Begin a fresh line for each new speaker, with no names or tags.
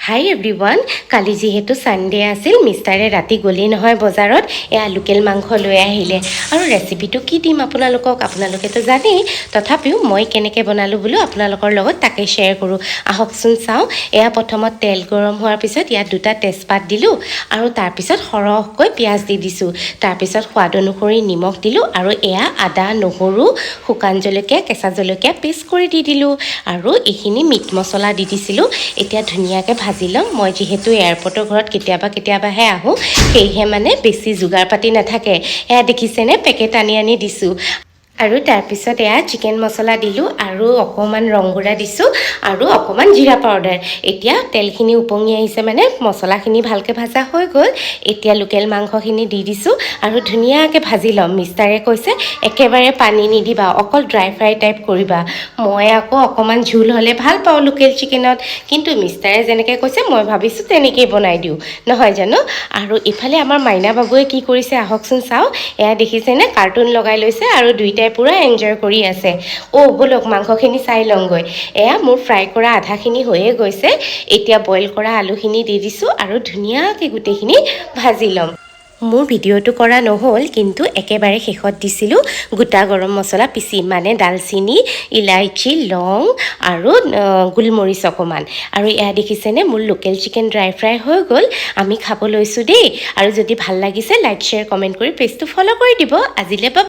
হাই everyone, কালি যিহেতু Sunday আছিল, মিষ্টাৰে ৰাতি গ'লেই নহয় বজাৰত, এয়া লোকেল মাংস লৈ আহিলে। আৰু ৰেচিপিটো কি দিম আপোনালোকেতো জানেই, তথাপিও মই কেনেকৈ বনালোঁ বোলো আপোনালোকৰ লগত তাকে শ্বেয়াৰ কৰোঁ। আহকচোন চাওঁ। এয়া প্ৰথমত তেল গৰম হোৱাৰ পিছত ইয়াত 2টা তেজপাত দিলোঁ আৰু তাৰপিছত সৰহকৈ পিঁয়াজ দি দিছোঁ। তাৰপিছত সোৱাদ অনুসৰি নিমখ দিলোঁ আৰু এয়া আদা, নহৰু, শুকান জলকীয়া, কেঁচা জলকীয়া পেষ্ট কৰি দি দিলোঁ আৰু এইখিনি মিট মছলা দি দিছিলোঁ। এতিয়া ধুনীয়াকৈ ভাজি ল'ম। মই যিহেতু এয়াৰপৰ্টৰ ঘৰত কেতিয়াবাহে আহোঁ, সেয়েহে মানে বেছি যোগাৰ পাতি নাথাকে। এয়া দেখিছেনে, পেকেট আনি দিছোঁ। আৰু তাৰপিছত এয়া চিকেন মছলা দিলোঁ আৰু অকণমান ৰংগুড়া দিছোঁ আৰু অকণমান জিৰা পাউডাৰ। এতিয়া তেলখিনি উপঙি আহিছে, মানে মছলাখিনি ভালকৈ ভাজা হৈ গ'ল। এতিয়া লোকেল মাংসখিনি দি দিছোঁ আৰু ধুনীয়াকৈ ভাজি ল'ম। মিষ্টাৰে কৈছে একেবাৰে পানী নিদিবা, অকল ড্ৰাই ফ্ৰাই টাইপ কৰিবা। মই আকৌ অকণমান জোল হ'লে ভাল পাওঁ লোকেল চিকেনত, কিন্তু মিষ্টাৰে যেনেকৈ কৈছে মই ভাবিছোঁ তেনেকৈয়ে বনাই দিওঁ, নহয় জানো। আৰু ইফালে আমাৰ মাইনা বাবুৱে কি কৰিছে আহকচোন চাওঁ। এয়া দেখিছেনে, কাৰ্টুন লগাই লৈছে আৰু দুইটাই পূৰা এনজয় কৰি আছে। ব'লক মাংসখিনি চাই লওঁগৈ। এয়া মোৰ ফ্ৰাই কৰা আধাখিনি হৈয়ে গৈছে। এতিয়া বইল কৰা আলুখিনি দি দিছোঁ আৰু ধুনীয়াকৈ গোটেইখিনি ভাজি ল'ম। মোৰ ভিডিঅ'টো কৰা নহ'ল, কিন্তু একেবাৰে শেষত দিছিলোঁ গোটা গৰম মছলা পিচি, মানে দালচিনি, ইলাইচি, লং আৰু গোলমৰিচ অকণমান। আৰু এয়া দেখিছেনে, মোৰ লোকেল চিকেন ড্ৰাই ফ্ৰাই হৈ গ'ল। আমি খাব লৈছোঁ দেই। আৰু যদি ভাল লাগিছে লাইক, শ্বেয়াৰ, কমেণ্ট কৰি পেজটো ফ'ল' কৰি দিব। আজিলৈ